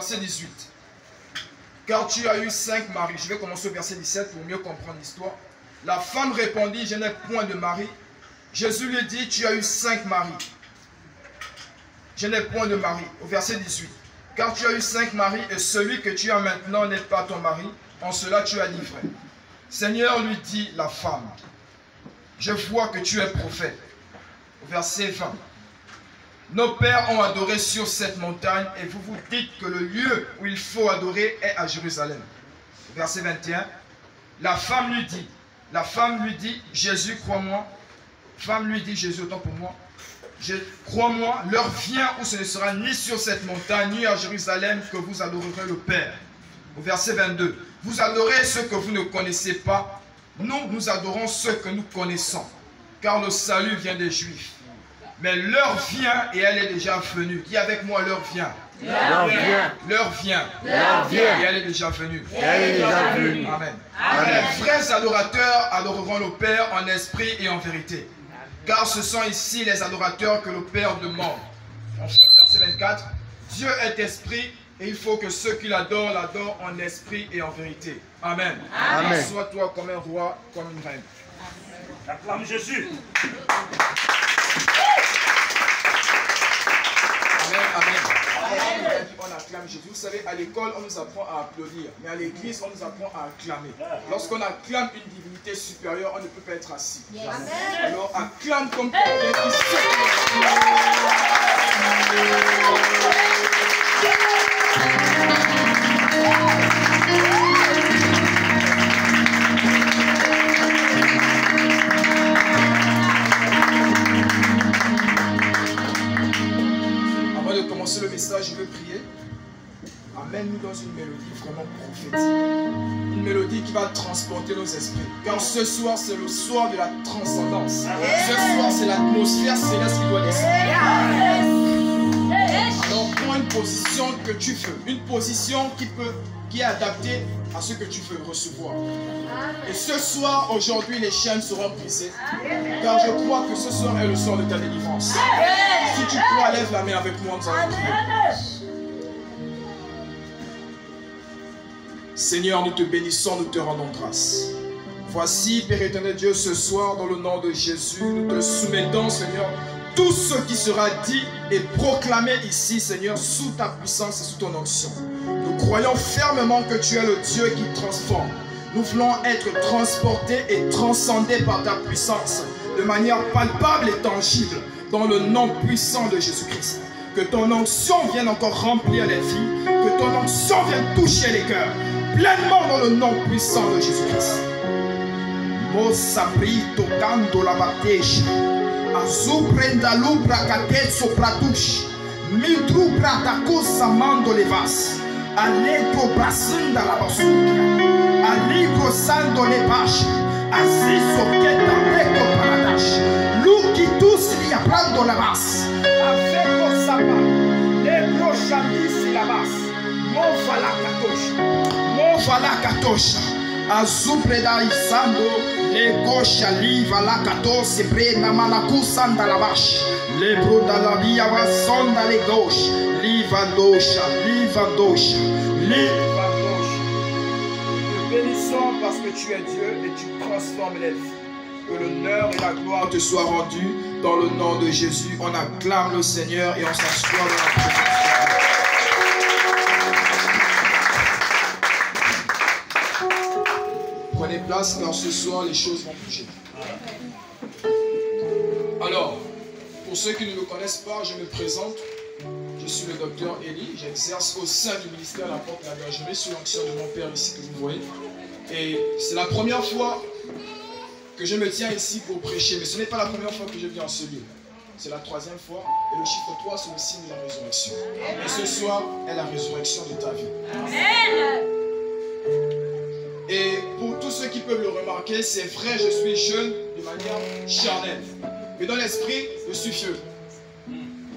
verset 18. Car tu as eu 5 maris. Je vais commencer au verset 17 pour mieux comprendre l'histoire. La femme répondit, je n'ai point de mari. Jésus lui dit, tu as eu 5 maris. Je n'ai point de mari. Au verset 18. Car tu as eu 5 maris et celui que tu as maintenant n'est pas ton mari. En cela tu as livré. Seigneur, lui dit la femme, je vois que tu es prophète. Au verset 20. Nos pères ont adoré sur cette montagne et vous vous dites que le lieu où il faut adorer est à Jérusalem. Verset 21. La femme lui dit, Jésus, crois-moi. Femme lui dit, Jésus, autant pour moi. Crois-moi, l'heure vient où ce ne sera ni sur cette montagne, ni à Jérusalem que vous adorerez le Père. Au verset 22. Vous adorez ceux que vous ne connaissez pas. Nous adorons ceux que nous connaissons. Car le salut vient des Juifs. Mais l'heure vient et elle est déjà venue. Dis avec moi, l'heure vient. L'heure vient. L'heure vient. L'heure vient. Et elle est déjà venue. Elle est déjà venue. Amen. Amen. Les vrais adorateurs adoreront le Père en esprit et en vérité. Car ce sont ici les adorateurs que le Père demande. Enfin, le verset 24. Dieu est esprit et il faut que ceux qui l'adorent, l'adorent en esprit et en vérité. Amen. Amen. Sois-toi comme un roi, comme une reine. Acclame Jésus. Amen. On acclame Jésus. Vous savez, à l'école, on nous apprend à applaudir. Mais à l'église, on nous apprend à acclamer. Lorsqu'on acclame une divinité supérieure, on ne peut pas être assis. Alors, acclame comme quelqu'un qui sait. Avant de commencer le message, je veux prier. Amène-nous dans une mélodie vraiment prophétique. Une mélodie qui va transporter nos esprits. Car ce soir, c'est le soir de la transcendance. Ce soir, c'est l'atmosphère céleste qui doit descendre. Alors, prends une position que tu veux. Une position qui est adaptée à ce que tu veux recevoir. Et ce soir, aujourd'hui, les chaînes seront brisées. Car je crois que ce soir est le soir de ta délivrance. Si tu crois, lève la main avec moi. Nous allons prier. Seigneur, nous te bénissons, nous te rendons grâce. Voici, Père éternel Dieu, ce soir, dans le nom de Jésus, nous te soumettons, Seigneur, tout ce qui sera dit et proclamé ici, Seigneur, sous ta puissance et sous ton onction. Nous croyons fermement que tu es le Dieu qui transforme. Nous voulons être transportés et transcendés par ta puissance, de manière palpable et tangible, dans le nom puissant de Jésus-Christ. Que ton onction vienne encore remplir les vies, que ton onction vienne toucher les cœurs, pleinement dans le nom puissant de Jésus-Christ. Mosabri tocando la batesha, azuprenda lubra catezo pratush, midru bratacosa mando levas, alegro brasinda la basukia, aligro sando le bash, azizo keta reko paradash, luki tus li aprando la bas, afeko sapa, legro shandisi la bas, mova la katosha. Movala katosha, azupreda isando, le gosha liva la katose prena malakusanda la vache, le broda la via vasonda le gauche, livandosha, livandosha, livandosha. Nous te bénissons parce que tu es Dieu et tu transformes les vies. Que l'honneur et la gloire te soient rendus dans le nom de Jésus. On acclame le Seigneur et on s'assoit dans la présence. Prenez place car ce soir les choses vont bouger. Alors, pour ceux qui ne me connaissent pas, je me présente. Je suis le docteur Eli. J'exerce au sein du ministère de la Porte de la Bergerie sous l'action de mon père ici que vous voyez. Et c'est la première fois que je me tiens ici pour prêcher. Mais ce n'est pas la première fois que je viens en ce lieu. C'est la 3e fois. Et le chiffre 3, c'est le signe de la résurrection. Et ce soir est la résurrection de ta vie. Amen. Et pour tous ceux qui peuvent le remarquer, c'est vrai, je suis jeune de manière charnelle. Mais dans l'esprit, je suis vieux.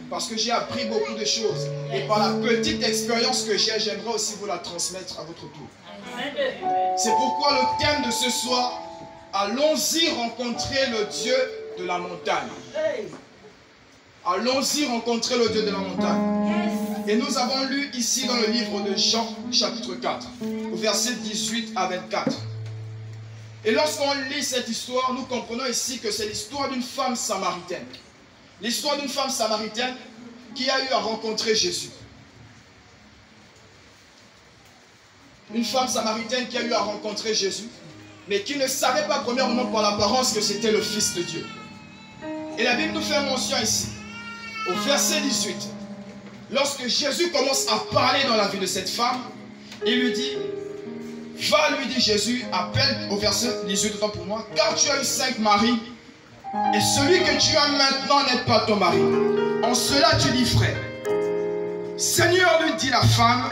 Parce que j'ai appris beaucoup de choses. Et par la petite expérience que j'ai, j'aimerais aussi vous la transmettre à votre tour. C'est pourquoi le thème de ce soir, allons-y rencontrer le Dieu de la montagne. Allons-y rencontrer le Dieu de la montagne. Et nous avons lu ici dans le livre de Jean, chapitre 4, au verset 18 à 24. Et lorsqu'on lit cette histoire, nous comprenons ici que c'est l'histoire d'une femme samaritaine. L'histoire d'une femme samaritaine qui a eu à rencontrer Jésus. Une femme samaritaine qui a eu à rencontrer Jésus, mais qui ne savait pas premièrement par l'apparence que c'était le Fils de Dieu. Et la Bible nous fait mention ici, au verset 18, lorsque Jésus commence à parler dans la vie de cette femme, il lui dit, va, lui dit Jésus, appelle, au verset 18, autant pour moi, car tu as eu 5 maris, et celui que tu as maintenant n'est pas ton mari. En cela tu dis vrai. Seigneur, lui dit la femme,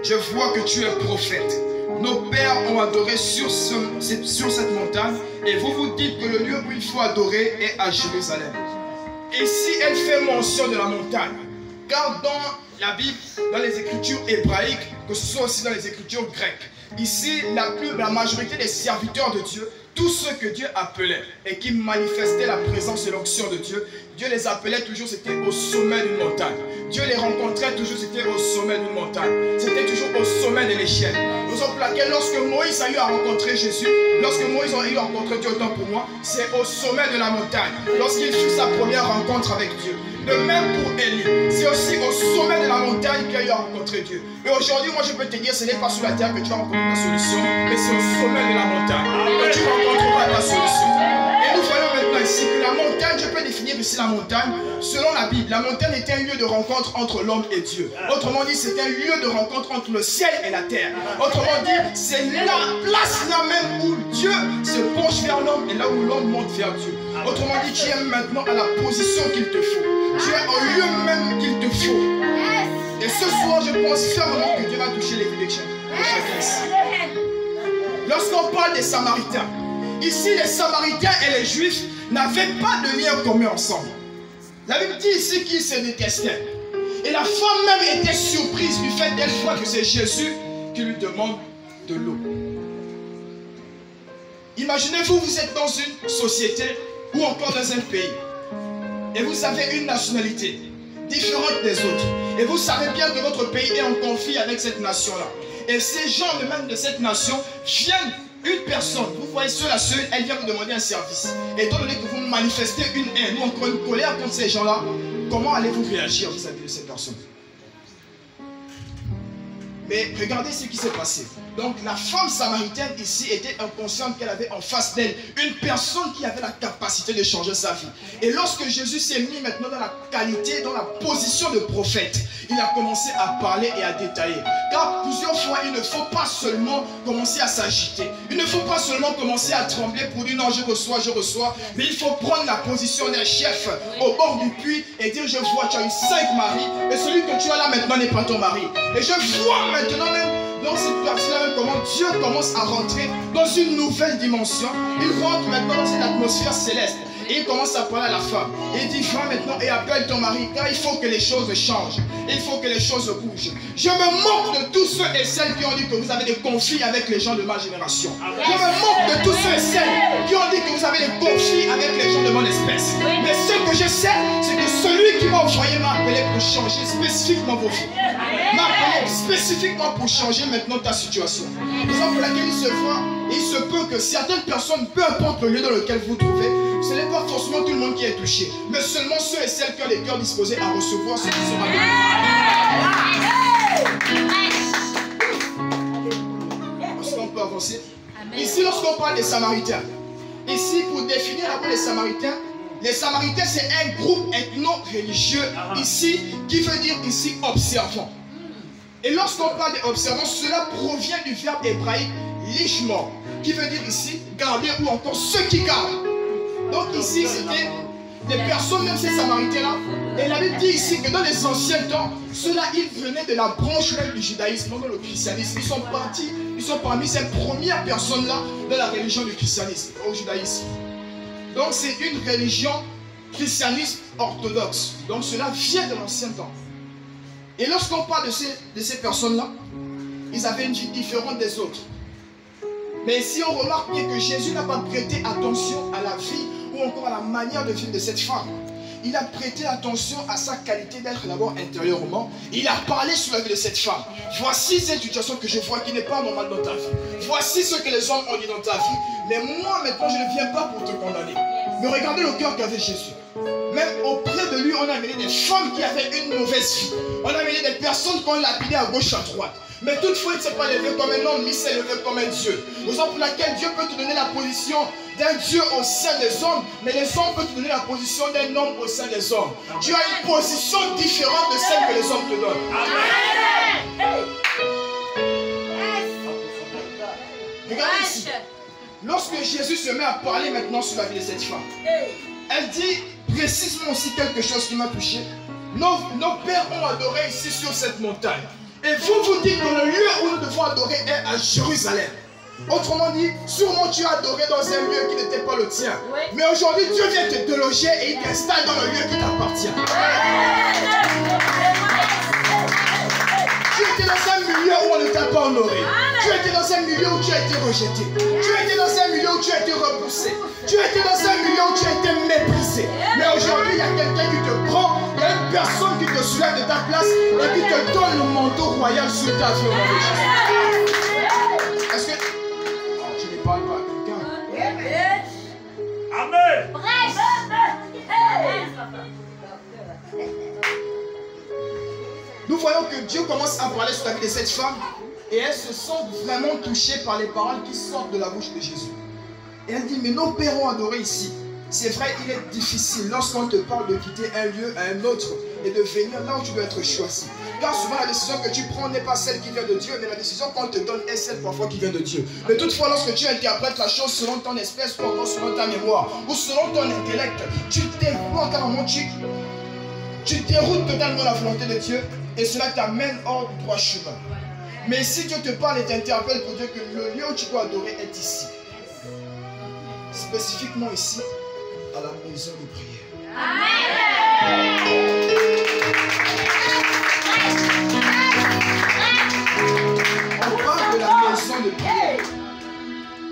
je vois que tu es prophète. Nos pères ont adoré sur cette montagne, et vous vous dites que le lieu où il faut adorer est à Jérusalem. Et si elle fait mention de la montagne, car dans la Bible, dans les écritures hébraïques, que ce soit aussi dans les écritures grecques, ici, la majorité des serviteurs de Dieu, tous ceux que Dieu appelait et qui manifestaient la présence et l'onction de Dieu, Dieu les appelait toujours, c'était au sommet d'une montagne. Dieu les rencontrait toujours, c'était au sommet d'une montagne. C'était toujours au sommet de l'échelle. Raison pour laquelle lorsque Moïse a eu à rencontrer Jésus, lorsque Moïse a eu à rencontrer Dieu, autant pour moi, c'est au sommet de la montagne. Lorsqu'il fit sa première rencontre avec Dieu. De même pour Élie, c'est aussi au sommet de la montagne qu'il a eu à rencontrer Dieu. Et aujourd'hui, moi je peux te dire, ce n'est pas sur la terre que tu vas rencontrer ta solution, mais c'est au sommet de la montagne que tu rencontreras ta solution. Et nous voyons maintenant ici que la montagne, je peux définir ici la montagne, selon la Bible, la montagne était un lieu de rencontre entre l'homme et Dieu. Autrement dit, c'est un lieu de rencontre entre le ciel et la terre. Autrement dit, c'est la place là même où Dieu se penche vers l'homme et là où l'homme monte vers Dieu. Autrement dit, tu es maintenant à la position qu'il te faut. Tu es au lieu même qu'il te faut. Et ce soir, je pense fermement que Dieu va toucher les vies de chacun ici. Lorsqu'on parle des Samaritains, ici les Samaritains et les Juifs n'avaient pas de lien commun ensemble. La Bible dit ici qu'ils se détestaient. Et la femme même était surprise du fait d'elle fois que c'est Jésus qui lui demande de l'eau. Imaginez-vous, vous êtes dans une société ou encore dans un pays. Et vous avez une nationalité différente des autres. Et vous savez bien que votre pays est en conflit avec cette nation-là. Et ces gens même de cette nation viennent, une personne, vous voyez cela seul, elle vient vous demander un service. Et étant donné que vous manifestez une haine ou encore une colère contre ces gens-là, comment allez-vous réagir vis-à-vis de ces personnes? Mais regardez ce qui s'est passé. Donc la femme samaritaine ici était inconsciente qu'elle avait en face d'elle une personne qui avait la capacité de changer sa vie. Et lorsque Jésus s'est mis maintenant dans la qualité, dans la position de prophète, il a commencé à parler et à détailler. Car plusieurs fois, il ne faut pas seulement commencer à s'agiter. Il ne faut pas seulement commencer à trembler pour dire non, je reçois. Mais il faut prendre la position d'un chef au bord du puits et dire je vois, tu as eu 5 maris et celui que tu as là maintenant n'est pas ton mari. Et je vois maintenant même dans cette personne, comment Dieu commence à rentrer dans une nouvelle dimension. Il rentre maintenant dans une atmosphère céleste. Et il commence à parler à la femme. Il dit, va maintenant et appelle ton mari, car il faut que les choses changent. Il faut que les choses bougent. Je me moque de tous ceux et celles qui ont dit que vous avez des conflits avec les gens de ma génération. Je me moque de tous ceux et celles qui ont dit que vous avez des conflits avec les gens de mon espèce. Mais ce que je sais, c'est que celui qui m'a envoyé m'a appelé pour changer spécifiquement vos vies. M'a appelé spécifiquement pour changer maintenant ta situation. Raison pour laquelle il se peut que certaines personnes, peu importe le lieu dans lequel vous vous trouvez, ce n'est pas forcément tout le monde qui est touché, mais seulement ceux et celles qui ont les cœurs disposés à recevoir ce qui sera donné. Est-ce qu'on peut avancer? Ici, lorsqu'on parle des Samaritains, ici, pour définir un peu les Samaritains c'est un groupe ethno-religieux ici, qui veut dire ici observant. Et lorsqu'on parle d'observant, cela provient du verbe hébraïque lishmor, qui veut dire ici garder ou encore ceux qui gardent. Donc ici, c'était des personnes, même ces Samaritains-là. Et la Bible dit ici que dans les anciens temps, ceux-là, ils venaient de la branche même du judaïsme, non dans le christianisme. Ils sont parmi ces premières personnes-là dans la religion du christianisme, au judaïsme. Donc c'est une religion christianisme orthodoxe. Donc cela vient de l'ancien temps. Et lorsqu'on parle de ces personnes-là, ils avaient une vie différente des autres. Mais si on remarque bien que Jésus n'a pas prêté attention à la vie ou encore à la manière de vivre de cette femme, il a prêté attention à sa qualité d'être d'abord intérieurement. Il a parlé sur la vie de cette femme. Voici cette situation que je vois qui n'est pas normale dans ta vie. Voici ce que les hommes ont dit dans ta vie. Mais moi maintenant je ne viens pas pour te condamner. Mais regardez le cœur qu'avait Jésus. Même auprès de lui, on a amené des femmes qui avaient une mauvaise vie. On a amené des personnes qu'on lapidait à gauche, à droite. Mais toutefois, il ne s'est pas levé comme un homme, mais il s'est levé comme un Dieu. Raison pour laquelle Dieu peut te donner la position d'un Dieu au sein des hommes, mais les hommes peuvent te donner la position d'un homme au sein des hommes. Tu as une position différente de celle que les hommes te donnent. Amen. Regardez ici. Lorsque Jésus se met à parler maintenant sur la vie de cette femme, elle dit précisément aussi quelque chose qui m'a touché. Nos pères ont adoré ici sur cette montagne. Et vous dites que le lieu où nous devons adorer est à Jérusalem. Autrement dit, sûrement tu as adoré dans un lieu qui n'était pas le tien. Oui. Mais aujourd'hui, Dieu vient te déloger et il t'installe dans le lieu qui t'appartient. Tu étais dans un milieu où on ne t'a pas honoré. Tu étais dans un milieu où tu as été rejeté. Tu étais dans un milieu où tu as été repoussé. Tu étais dans un milieu où tu as été méprisé. Mais aujourd'hui, il y a quelqu'un qui te prend. Il y a une personne qui te soulève de ta place et qui te donne le manteau royal sur ta vie au nom de Jésus. Est-ce que tu ne parles pas à quelqu'un? Amen. Nous voyons que Dieu commence à parler sur la vie de cette femme et elle se sent vraiment touchée par les paroles qui sortent de la bouche de Jésus. Et elle dit, mais nos pères ont adoré ici. C'est vrai, il est difficile lorsqu'on te parle de quitter un lieu à un autre et de venir là où tu dois être choisi. Car souvent la décision que tu prends n'est pas celle qui vient de Dieu, mais la décision qu'on te donne est celle parfois qui vient de Dieu. Mais toutefois, lorsque tu interprètes la chose selon ton espèce ou encore selon ta mémoire ou selon ton intellect, tu dévoies carrément, tu déroutes totalement la volonté de Dieu et cela t'amène hors du droit chemin. Mais si Dieu te parle et t'interpelle pour dire que le lieu où tu dois adorer est ici, spécifiquement ici, à la maison de prière. On parle de la maison de prière.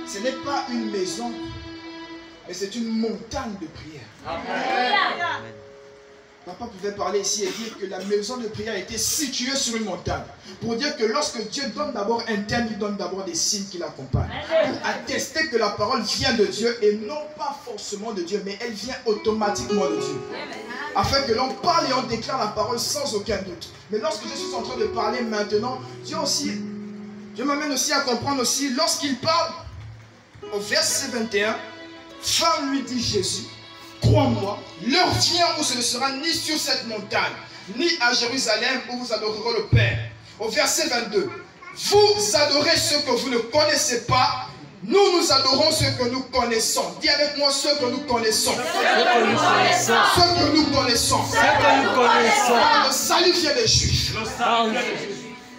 Ce n'est pas une maison, mais c'est une montagne de prière. Papa pouvait parler ici et dire que la maison de prière était située sur une montagne. Pour dire que lorsque Dieu donne d'abord un thème, il donne d'abord des signes qui l'accompagnent. Pour attester que la parole vient de Dieu et non pas forcément de Dieu, mais elle vient automatiquement de Dieu. Afin que l'on parle et on déclare la parole sans aucun doute. Mais lorsque je suis en train de parler maintenant, Dieu m'amène aussi à comprendre aussi, lorsqu'il parle au verset 21, femme lui dit Jésus, crois-moi, l'heure vient où ce ne sera ni sur cette montagne, ni à Jérusalem où vous adorerez le Père. Au verset 22, vous adorez ce que vous ne connaissez pas, nous adorons ce que nous connaissons. Dis avec moi ce que nous connaissons. Ce que nous connaissons. Ce que nous connaissons. Ce que nous connaissons. Le salut vient des Juifs.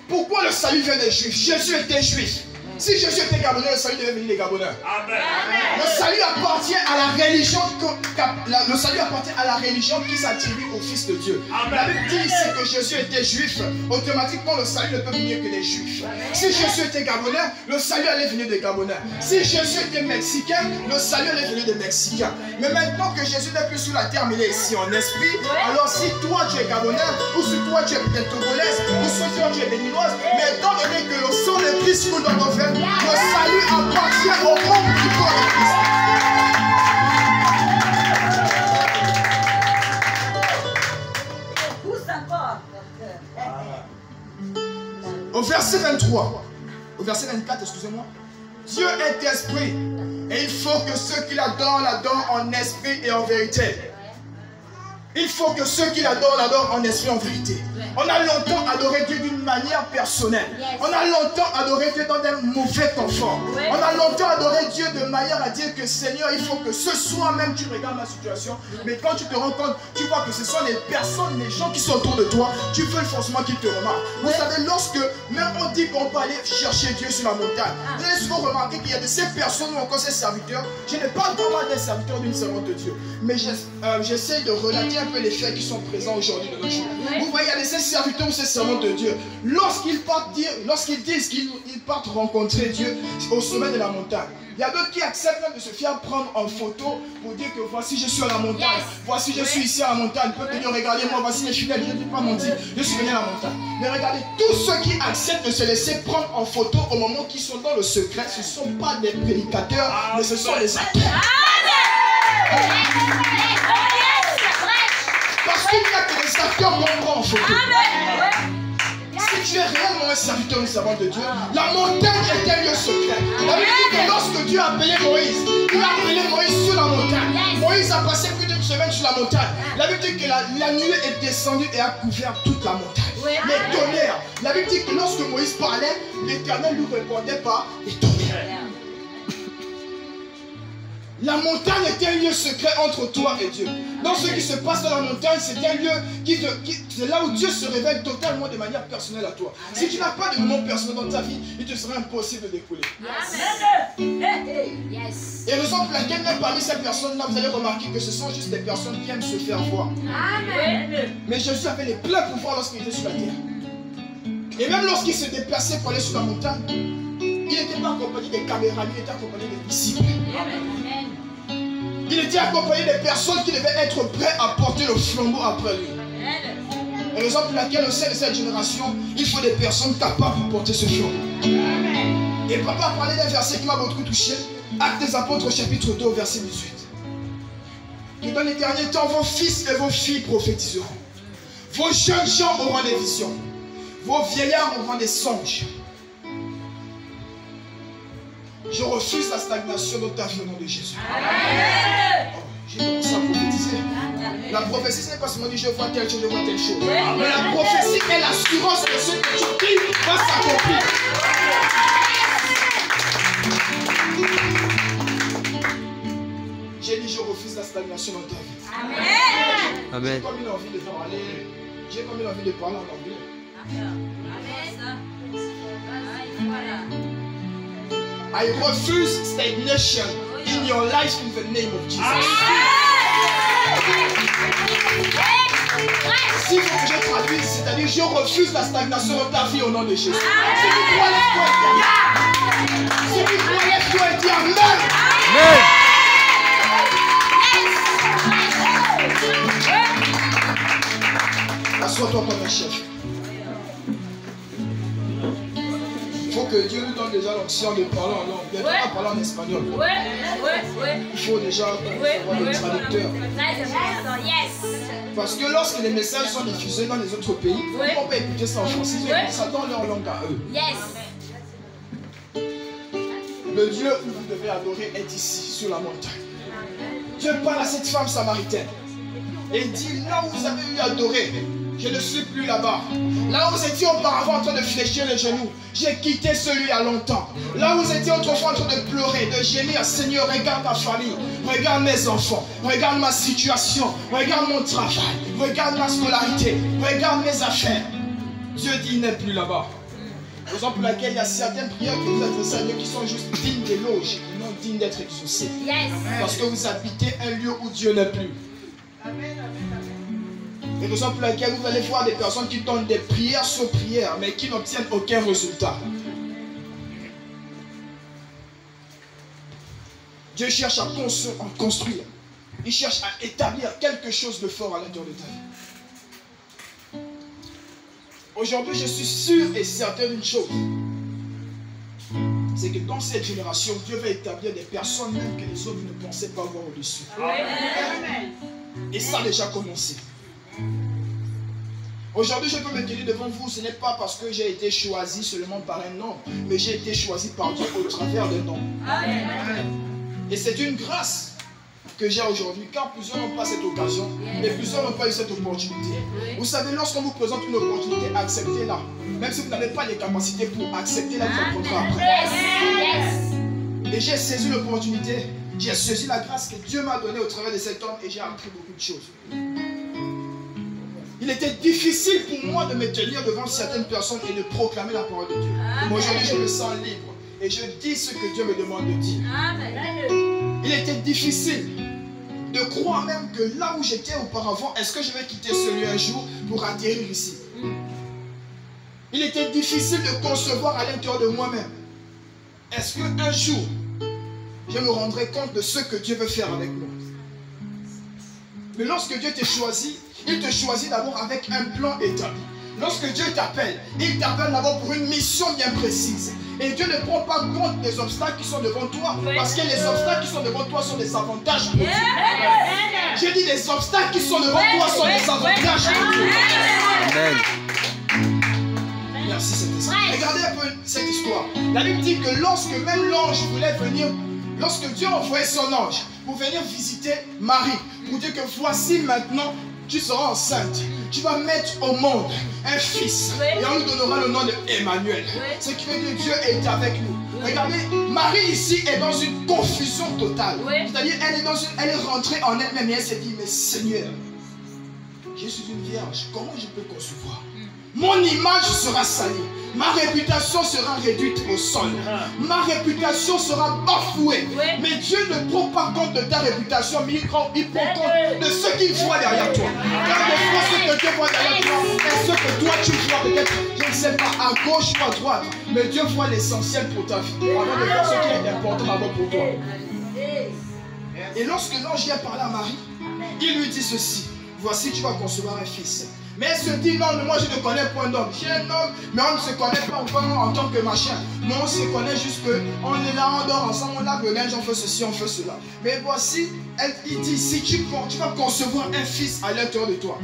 Pourquoi le salut vient des Juifs? Jésus était juif. Si Jésus était Gabonais, le salut devait venir des Gabonais. Amen. Le salut appartient à la religion, le salut appartient à la religion qui s'attribue au Fils de Dieu. Amen. La Bible dit ici que Jésus était juif. Automatiquement, le salut ne peut venir que des Juifs. Si Jésus était Gabonais, le salut allait venir des Gabonais. Si Jésus était Mexicain, le salut allait venir des Mexicains. Mais maintenant que Jésus n'est plus sur la terre, mais il est ici en esprit, alors si toi tu es Gabonais, ou si toi tu es peut-être Togolaise, ou si toi tu es béninoise, mais étant donné que le sang de Christ coule dans nos veines, le salut appartient au monde du corps de Christ. Au verset 23, au verset 24, excusez-moi, Dieu est esprit et il faut que ceux qui l'adorent en esprit et en vérité. Il faut que ceux qui l'adorent en esprit et en vérité. On a longtemps adoré Dieu d'une manière personnelle. On a longtemps adoré Dieu dans un mauvais confort. On a longtemps adoré Dieu de manière à dire que Seigneur, il faut que ce soir même tu regardes ma situation. Mais quand tu te rends compte, tu vois que ce sont les personnes, les gens qui sont autour de toi, tu veux forcément qu'ils te remarquent. Vous savez, lorsque même on dit qu'on peut aller chercher Dieu sur la montagne, vous allez souvent remarquer qu'il y a de ces personnes ou encore ces serviteurs. Je n'ai pas vraiment des serviteurs d'une servante de Dieu. Mais j'essaie de relater un peu les faits qui sont présents aujourd'hui de nos jours. Vous voyez, il y a ces serviteurs ou ces servantes de Dieu. Lorsqu'ils disent qu'ils partent rencontrer Dieu au sommet de la montagne, Il y a d'autres qui acceptent même de se faire prendre en photo pour dire que voici je suis à la montagne. Voici je suis ici à la montagne. Ils peuvent te dire regardez-moi, voici les fidèles. Je ne dis pas mentir. Je suis venu à la montagne. Mais regardez, tous ceux qui acceptent de se laisser prendre en photo au moment qu'ils sont dans le secret, ce ne sont pas des prédicateurs, mais ce sont des acteurs. Parce qu'il n'y a que des acteurs qu'on prend en photo. Si tu es réellement un serviteur, une servante de Dieu, la montagne est un lieu secret. La Bible dit que lorsque Dieu a appelé Moïse, il a appelé Moïse sur la montagne. Moïse a passé plus d'une semaine sur la montagne. La Bible dit que la nuée est descendue et a couvert toute la montagne. Les tonnerres. La Bible dit que lorsque Moïse parlait, l'Éternel lui répondait par les tonnerres. La montagne est un lieu secret entre toi et Dieu. Donc ce qui se passe dans la montagne, c'est un lieu c'est là où Dieu se révèle totalement de manière personnelle à toi. Si tu n'as pas de moment personnel dans ta vie, il te sera impossible de découler. Et raison pour laquelle même parmi ces personnes-là, vous allez remarquer que ce sont juste des personnes qui aiment se faire voir. Mais Jésus avait les pleins pouvoirs lorsqu'il était sur la terre. Et même lorsqu'il se déplaçait pour aller sur la montagne, il n'était pas accompagné des caméras, il était accompagné des disciples. Il était accompagné des personnes qui devaient être prêtes à porter le flambeau après lui. Et raison pour laquelle au sein de cette génération, il faut des personnes capables de porter ce flambeau. Et papa a parlé d'un verset qui m'a beaucoup touché. Actes des Apôtres chapitre 2 verset 18. Et dans les derniers temps, vos fils et vos filles prophétiseront. Vos jeunes gens auront des visions. Vos vieillards auront des songes. Je refuse la stagnation dans ta vie au nom de Jésus. Oh, j'ai commencé à prophétiser. La prophétie, ce n'est pas seulement dire je vois telle chose, je vois telle chose. Mais la prophétie est l'assurance que ce que tu dis va s'accomplir. J'ai dit je refuse la stagnation dans ta vie. Amen. J'ai comme une envie de parler. J'ai comme une envie de parler en anglais. I refuse stagnation in your life in the name of Jesus. Si vous que je traduise, c'est-à-dire je refuse la stagnation dans ta vie au nom de Jésus. Si tu crois, lève-toi et dis Amen. Si tu crois, lève-toi et dis Amen. Assois-toi comme un chef. Il faut que Dieu nous donne déjà l'option de parler en langue. Il ne pas parler en espagnol. Il faut déjà avoir des traducteurs. Parce que lorsque les messages sont diffusés dans les autres pays, ils ne vont pas écouter ça en français. Ils écoutent ça dans leur langue à eux. Le Dieu où vous devez adorer est ici, sur la montagne. Dieu parle à cette femme samaritaine. Et il dit, là où vous avez eu adorer, je ne suis plus là-bas. Là où vous étiez auparavant en train de fléchir les genoux, j'ai quitté celui à longtemps. Là où vous étiez autrefois en train de pleurer, de gémir, Seigneur, regarde ma famille, regarde mes enfants, regarde ma situation, regarde mon travail, regarde ma scolarité, regarde mes affaires. Dieu dit, il n'est plus là-bas. Raison pour laquelle il y a certaines prières que vous adressez à Dieu qui sont juste dignes d'éloge et non dignes d'être exaucées. Parce que vous habitez un lieu où Dieu n'est plus. Et raison pour laquelle vous allez voir des personnes qui donnent des prières sur prières, mais qui n'obtiennent aucun résultat. Dieu cherche à construire. Il cherche à établir quelque chose de fort à l'intérieur de ta vie. Aujourd'hui, je suis sûr et certain d'une chose. C'est que dans cette génération, Dieu va établir des personnes même que les autres ne pensaient pas voir au-dessus. Et ça a déjà commencé. Aujourd'hui, je peux me tenir devant vous, ce n'est pas parce que j'ai été choisi seulement par un nom, mais j'ai été choisi par Dieu au travers d'un nom. Et c'est une grâce que j'ai aujourd'hui, car plusieurs n'ont pas cette occasion, mais plusieurs n'ont pas eu cette opportunité. Vous savez, lorsqu'on vous présente une opportunité, acceptez-la. Même si vous n'avez pas les capacités pour accepter la, vous apprendrez après. Et j'ai saisi l'opportunité, j'ai saisi la grâce que Dieu m'a donnée au travers de cet homme et j'ai appris beaucoup de choses. Il était difficile pour moi de me tenir devant certaines personnes et de proclamer la parole de Dieu. Mais aujourd'hui, je me sens libre et je dis ce que Dieu me demande de dire. Il était difficile de croire même que là où j'étais auparavant, est-ce que je vais quitter ce lieu un jour pour atterrir ici? Il était difficile de concevoir à l'intérieur de moi-même. Est-ce qu'un jour, je me rendrai compte de ce que Dieu veut faire avec nous. Mais lorsque Dieu te choisit, il te choisit d'abord avec un plan établi. Lorsque Dieu t'appelle, il t'appelle d'abord pour une mission bien précise. Et Dieu ne prend pas compte des obstacles qui sont devant toi. Parce que les obstacles qui sont devant toi sont des avantages pour Dieu. J'ai dit les obstacles qui sont devant toi sont des avantages pour Dieu. Amen. Merci Saint-Esprit. Regardez un peu cette histoire. La Bible dit que lorsque même l'ange voulait venir, lorsque Dieu envoyait son ange pour venir visiter Marie, pour dire que voici maintenant, tu seras enceinte. Tu vas mettre au monde un fils. Et on lui donnera le nom d'Emmanuel. Ce qui veut dire que Dieu est avec nous. Regardez, Marie ici est dans une confusion totale. C'est-à-dire, elle est rentrée en elle-même et elle s'est dit, mais Seigneur, je suis une vierge, comment je peux concevoir? Mon image sera salie. Ma réputation sera réduite au sol. Ma réputation sera bafouée. Mais Dieu ne prend pas compte de ta réputation, mais il prend compte de ce qu'il voit derrière toi. Car des fois, ce que Dieu voit derrière toi est ce que toi tu vois peut-être, je ne sais pas, à gauche ou à droite. Mais Dieu voit l'essentiel pour ta vie. Avant de faire ce qui est important d'abord pour toi. Et lorsque l'ange vient parler à Marie, il lui dit ceci. Voici, tu vas concevoir un fils. Mais elle se dit, non, mais moi je ne connais point d'homme. J'ai un homme, mais on ne se connaît pas encore en tant que machin. Mais on se connaît juste qu'on est là, on dort ensemble, on lave le linge, on fait ceci, on fait cela. Mais voici, il dit, si tu vas concevoir un fils à l'intérieur de toi.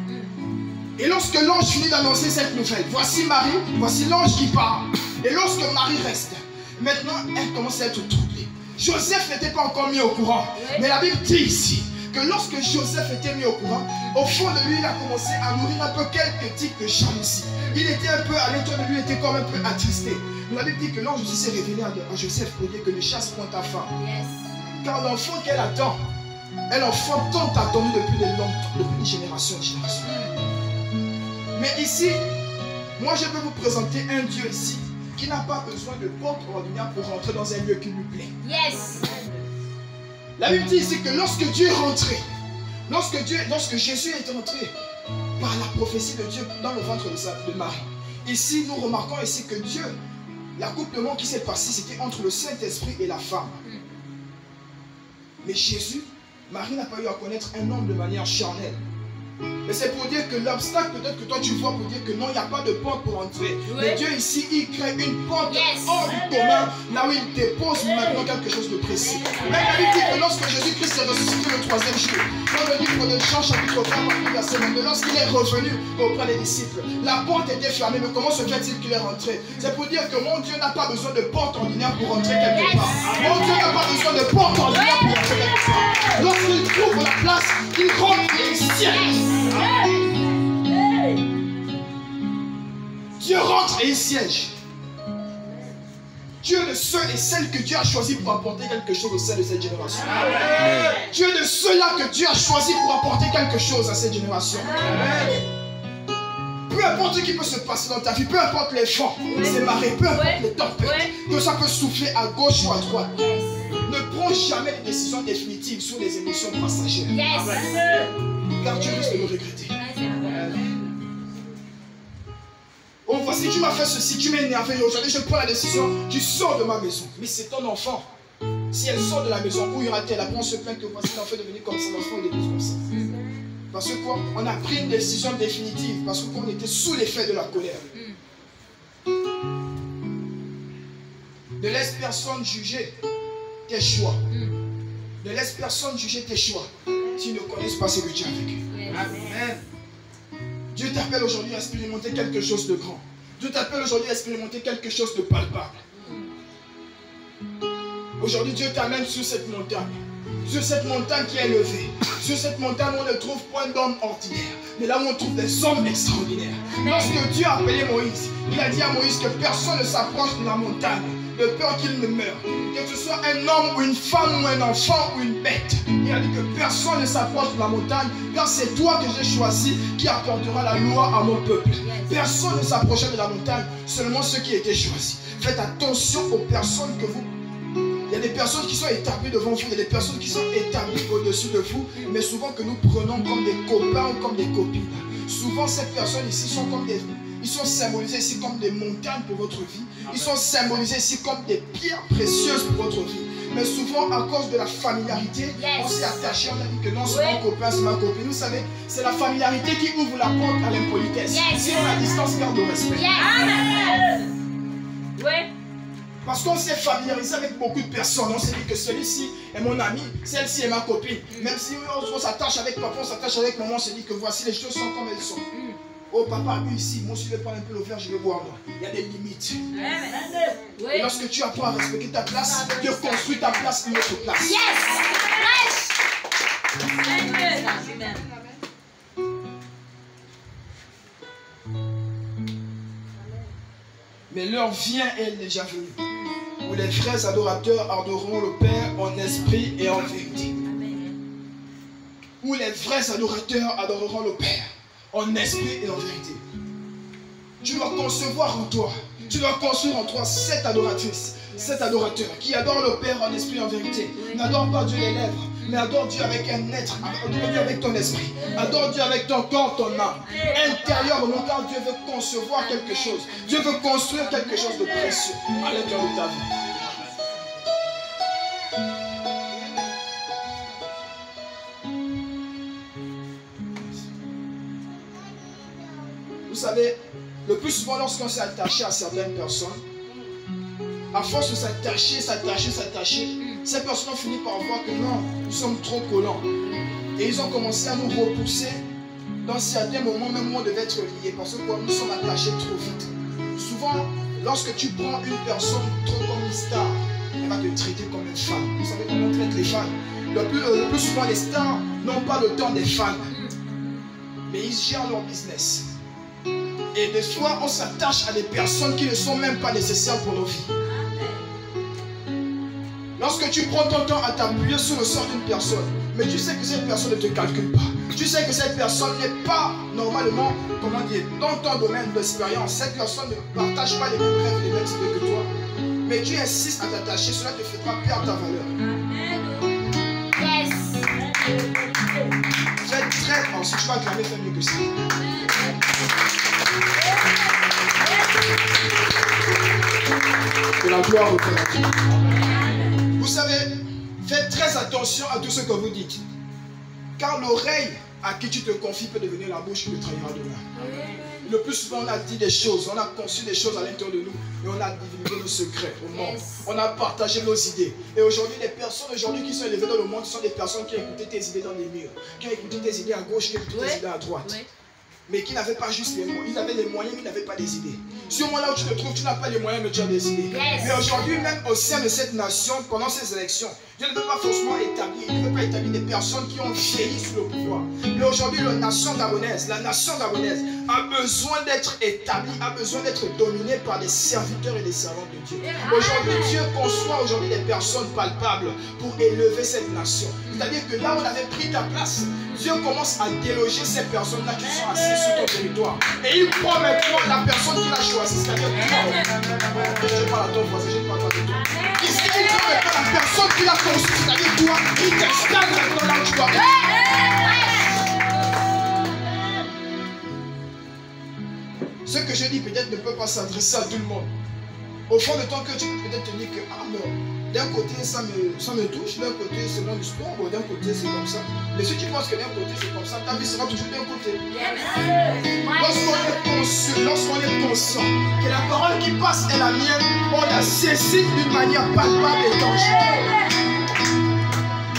Et lorsque l'ange finit d'annoncer cette nouvelle, voici Marie, voici l'ange qui part. Et lorsque Marie reste, maintenant elle commence à être troublée. Joseph n'était pas encore mis au courant. Mais la Bible dit ici que lorsque Joseph était mis au courant, au fond de lui, il a commencé à nourrir un peu quelques tics de jalousie. Il était un peu, à l'intérieur de lui, il était comme un peu attristé. La Bible dit que l'ange s'est révélé à Joseph pour dire que ne chasse point ta femme. Car l'enfant qu'elle attend, est l'enfant tant attendu depuis des générations et générations. Mais ici, moi je peux vous présenter un Dieu ici qui n'a pas besoin de porte ordinaire pour rentrer dans un lieu qui lui plaît. La Bible dit ici que lorsque Dieu est rentré, lorsque Jésus est entré par la prophétie de Dieu dans le ventre de Marie, ici nous remarquons ici que Dieu, l'accouplement qui s'est passé, c'était entre le Saint-Esprit et la femme. Mais Jésus, Marie n'a pas eu à connaître un homme de manière charnelle. Mais c'est pour dire que l'obstacle, peut-être que toi tu vois pour dire que non, il n'y a pas de porte pour entrer. Mais Dieu ici, il crée une porte hors du commun, là où il dépose maintenant quelque chose de précis. Même la Bible dit que lorsque Jésus-Christ est ressuscité le 3e jour, dans le livre de Jean chapitre 3, verset 22, lorsqu'il est revenu auprès des disciples, la porte était fermée, mais comment se fait-il qu'il est rentré? C'est pour dire que mon Dieu n'a pas besoin de porte ordinaire pour rentrer quelque part. Mon Dieu n'a pas besoin de porte ordinaire pour rentrer quelque part. Lorsqu'il trouve la place, il rentre et il siège. Dieu rentre et il siège. Dieu est le seul et celle que Dieu a choisi pour apporter quelque chose au sein de cette génération. Amen. Dieu est de ceux-là que Dieu a choisi pour apporter quelque chose à cette génération. Amen. Peu importe ce qui peut se passer dans ta vie, peu importe les vents, les marées, peu importe les tempêtes, que ça peut souffler à gauche ou à droite. Ne prends jamais des décisions définitives sur les émotions passagères. Car Dieu risque de le regretter. Oh, voici, tu m'as fait ceci, tu m'as énervé. Aujourd'hui, je prends la décision, tu sors de ma maison. Mais c'est ton enfant. Si elle sort de la maison, où ira-t-elle? Après, on se plaint que voici l'enfant est devenu comme ça, l'enfant est devenu comme ça. Parce que quoi? On a pris une décision définitive. Parce qu'on était sous l'effet de la colère. Ne laisse personne juger tes choix. Ne laisse personne juger tes choix s'ils ne connaissent pas ce que tu as vécu. Amen. Dieu t'appelle aujourd'hui à expérimenter quelque chose de grand. Dieu t'appelle aujourd'hui à expérimenter quelque chose de palpable. Aujourd'hui, Dieu t'amène sur cette montagne. Sur cette montagne qui est élevée. Sur cette montagne où on ne trouve point d'hommes ordinaires. Mais là où on trouve des hommes extraordinaires. Lorsque Dieu a appelé Moïse, il a dit à Moïse que personne ne s'approche de la montagne de peur qu'il ne meure. Que ce soit un homme ou une femme ou un enfant ou une bête. Il a dit que personne ne s'approche de la montagne car c'est toi que j'ai choisi qui apportera la loi à mon peuple. Personne ne s'approchait de la montagne, seulement ceux qui étaient choisis. Faites attention aux personnes que vous... Il y a des personnes qui sont établies devant vous, il y a des personnes qui sont établies au-dessus de vous, mais souvent que nous prenons comme des copains ou comme des copines. Souvent ces personnes ici sont comme des... Ils sont symbolisés ici comme des montagnes pour votre vie. Ils sont symbolisés ici comme des pierres précieuses pour votre vie. Mais souvent, à cause de la familiarité, on s'est attaché, on a dit que non, c'est mon copain, c'est ma copine. Vous savez, c'est la familiarité qui ouvre la porte à l'impolitesse. Sinon, la distance garde le respect. Parce qu'on s'est familiarisé avec beaucoup de personnes. On s'est dit que celui-ci est mon ami, celle-ci est ma copine. Même si on s'attache avec papa, on s'attache avec maman, on se dit que voici les choses sont comme elles sont. Oh papa a bu ici, moi je vais prendre un peu le verre, je vais boire moi. Il y a des limites. Et lorsque tu apprends à respecter ta place, Dieu construit ta place, une autre place. Mais l'heure vient et elle est déjà venue, où les vrais adorateurs adoreront le Père en esprit et en vérité. Où les vrais adorateurs adoreront le Père en esprit et en vérité. Tu dois concevoir en toi, tu dois construire en toi cette adoratrice, cet adorateur qui adore le Père en esprit et en vérité. N'adore pas Dieu les lèvres, mais adore Dieu avec un être, adore Dieu avec ton esprit, adore Dieu avec ton corps, ton âme. Intérieurement, car Dieu veut concevoir quelque chose. Dieu veut construire quelque chose de précieux à l'intérieur de ta vie. Vous savez, le plus souvent lorsqu'on s'est attaché à certaines personnes, à force de s'attacher, ces personnes ont fini par voir que non, nous sommes trop collants. Et ils ont commencé à nous repousser dans certains moments, même où on devait être liés, parce que nous sommes attachés trop vite. Souvent, lorsque tu prends une personne trop comme une star, elle va te traiter comme une femme. Vous savez comment on traite les fans? Le plus souvent, les stars n'ont pas le temps des fans, mais ils gèrent leur business. Et des fois, on s'attache à des personnes qui ne sont même pas nécessaires pour nos vies. Lorsque tu prends ton temps à t'appuyer sur le sort d'une personne, mais tu sais que cette personne ne te calcule pas. Tu sais que cette personne n'est pas normalement, comment dire, dans ton domaine d'expérience. Cette personne ne partage pas les mêmes rêves, les mêmes idées que toi. Mais tu insistes à t'attacher, cela te fera perdre ta valeur. Fais très attention, si tu vas acclamer, fais mieux que ça. Que la gloire représente. Vous savez, faites très attention à tout ce que vous dites. Car l'oreille à qui tu te confies peut devenir la bouche qui te trahira demain. Le plus souvent, on a dit des choses, on a conçu des choses à l'intérieur de nous et on a divulgué nos secrets au monde. On a partagé nos idées. Et aujourd'hui, les personnes qui sont élevées dans le monde sont des personnes qui ont écouté tes idées dans les murs, qui ont écouté tes idées à gauche, qui ont écouté tes idées à droite. Mais qui n'avaient pas juste les moyens. Ils avaient les moyens, mais ils n'avaient pas des idées. Sur le moment là où tu te trouves, tu n'as pas les moyens, mais tu as des idées. Mais aujourd'hui, même au sein de cette nation, pendant ces élections, Dieu ne veut pas forcément établir, il ne veut pas établir des personnes qui ont vieilli sous le pouvoir. Mais aujourd'hui, la nation gabonaise a besoin d'être établie, a besoin d'être dominée par des serviteurs et des servantes de Dieu. Aujourd'hui, Dieu conçoit des personnes palpables pour élever cette nation. C'est-à-dire que là où on avait pris ta place, Dieu commence à déloger ces personnes-là qui sont assises sur ton territoire. Et il prend maintenant la personne qu'il a choisie, c'est-à-dire toi. Je parle à ton voisin, je parle à toi. Il prend maintenant la personne qu'il a conçue, c'est-à-dire toi, il t'installe maintenant là où tu dois être. Ce que je dis peut-être ne peut pas s'adresser à tout le monde. Au fond de ton cœur, tu peux peut-être te dire que d'un côté ça me touche, d'un côté c'est mon histoire, d'un côté c'est comme ça. Mais si tu penses que d'un côté c'est comme ça, ta vie sera toujours d'un côté. Lorsqu'on est conscient que la parole qui passe est la mienne, on la saisit d'une manière palpable et tangible.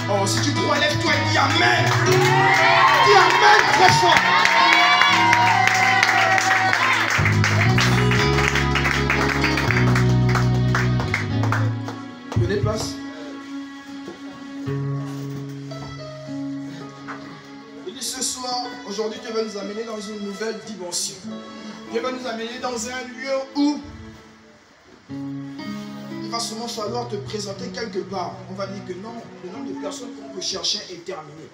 Oh, si tu crois, lève-toi et dis Amen. Dis Amen très fort. Place. Il dit ce soir, aujourd'hui Dieu va nous amener dans une nouvelle dimension. Dieu va nous amener dans un lieu où il va seulement falloir te présenter quelque part. On va dire que non, le nombre de personnes qu'on peut chercher est terminé.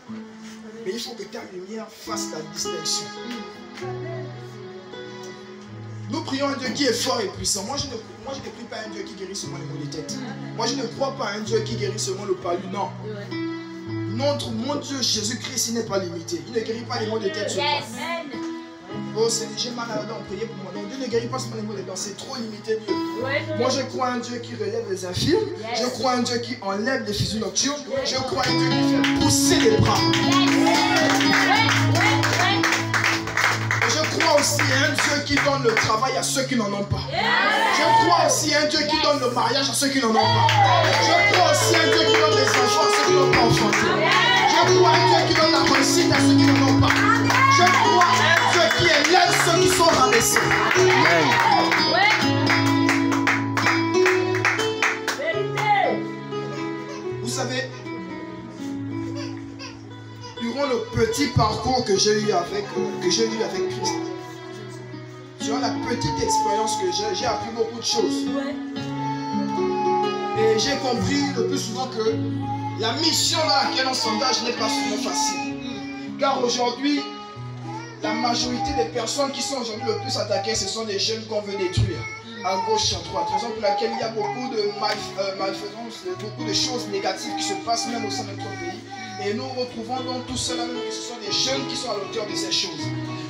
Mais il faut que ta lumière fasse la distinction. Nous prions un Dieu qui est fort et puissant. Moi, je ne prie pas un Dieu qui guérit seulement les maux de tête. Moi, je ne crois pas à un Dieu qui guérit seulement le palu. Non. Mon Dieu, Jésus-Christ, il n'est pas limité. Il ne guérit pas les maux de tête seulement. Oh, j'ai mal à la dent, priez pour moi. Non, Dieu ne guérit pas seulement les maux des dents, c'est trop limité, Dieu. Moi, je crois en un Dieu qui relève les infirmes. Je crois en un Dieu qui enlève les fissures nocturnes. Je crois en un Dieu qui fait pousser les bras. Et je crois aussi en un Dieu qui donne le travail à ceux qui n'en ont pas. Je crois aussi en un Dieu qui donne le mariage à ceux qui n'en ont pas. Je crois aussi en un Dieu qui donne des enfants à ceux qui n'ont pas enfanté. Je crois en un Dieu qui donne la réussite à ceux qui n'en ont pas. Je crois en un Dieu qui élève ceux qui sont rabaissés. Vous savez, durant le petit parcours que j'ai eu avec Christ, durant la petite expérience que j'ai appris beaucoup de choses. Et j'ai compris le plus souvent que la mission dans laquelle on s'engage n'est pas souvent facile. Car aujourd'hui, la majorité des personnes qui sont aujourd'hui le plus attaquées, ce sont des jeunes qu'on veut détruire, à gauche et à droite. Raison pour laquelle il y a beaucoup de malfaisances, beaucoup de choses négatives qui se passent même au sein de notre pays. Et nous retrouvons donc tout cela, même que ce sont des jeunes qui sont à l'auteur de ces choses.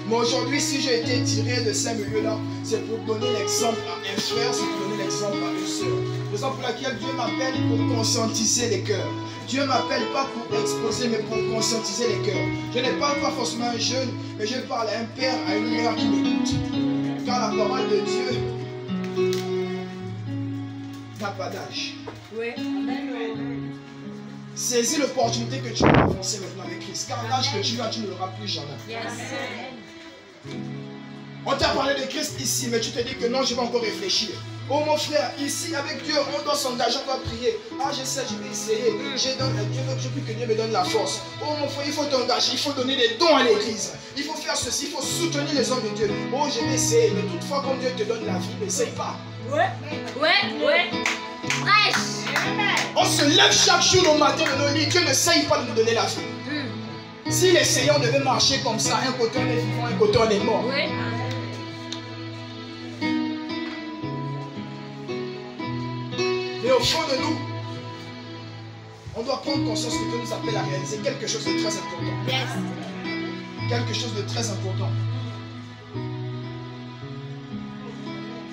Mais aujourd'hui, si j'ai été tiré de ces milieux-là, c'est pour donner l'exemple à un frère, c'est pour donner l'exemple à une sœur. Raison pour laquelle Dieu m'appelle pour conscientiser les cœurs. Dieu ne m'appelle pas pour exposer, mais pour conscientiser les cœurs. Je ne parle pas forcément à un jeune, mais je parle à un père, à une mère qui m'écoute. Car la parole de Dieu n'a pas d'âge. Oui. Saisis l'opportunité que tu as d'avancer maintenant avec Christ. Car l'âge que tu as, tu ne l'auras plus jamais. Yes. On t'a parlé de Christ ici, mais tu te dis que non, je vais encore réfléchir. Oh mon frère, ici avec Dieu, on doit s'engager, on doit prier. Ah, je sais, je vais essayer. Je prie que Dieu me donne la force. Oh mon frère, il faut t'engager, il faut donner des dons à l'église. Il faut faire ceci, il faut soutenir les hommes de Dieu. Oh, je vais essayer, mais toutefois, quand Dieu te donne la vie, n'essaye pas. Ouais. Prêche. On se lève chaque jour au matin de nos lits. Dieu n'essaye pas de nous donner la vie. Si les seigneurs devaient marcher comme ça, un côté on est vivant, un côté on est mort. Oui. Mais au fond de nous, on doit prendre conscience que Dieu nous appelle à réaliser quelque chose de très important. Yes. Quelque chose de très important.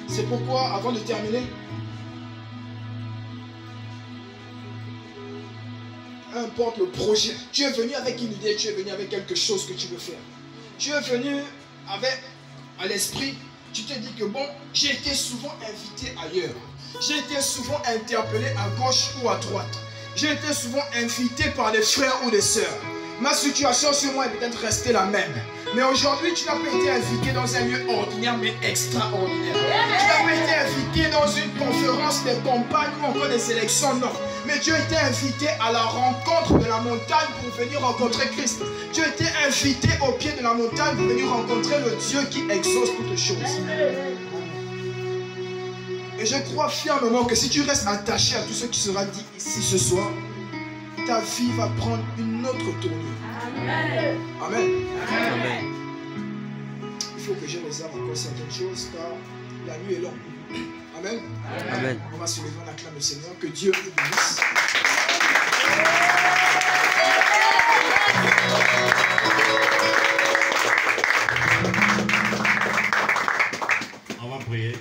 C'est pourquoi, avant de terminer, peu importe le projet, tu es venu avec une idée, tu es venu avec quelque chose que tu veux faire. Tu es venu avec à l'esprit, tu te dis que bon, j'ai été souvent invité ailleurs. J'ai été souvent interpellé à gauche ou à droite. J'ai été souvent invité par des frères ou des sœurs. Ma situation sur moi est peut-être restée la même. Mais aujourd'hui, tu n'as pas été invité dans un lieu ordinaire, mais extraordinaire. Tu n'as pas été invité dans une conférence des compagnes ou encore des élections, non. Mais tu as été invité à la rencontre de la montagne pour venir rencontrer Christ. Tu as été invité au pied de la montagne pour venir rencontrer le Dieu qui exauce toutes choses. Et je crois fermement que si tu restes attaché à tout ce qui sera dit ici ce soir, ta vie va prendre une autre tournure. Amen. Amen. Amen. Il faut que je réserve encore certaines choses car la nuit est longue. Amen. Amen. On va se lever, on acclame le Seigneur. Que Dieu nous bénisse. On va prier.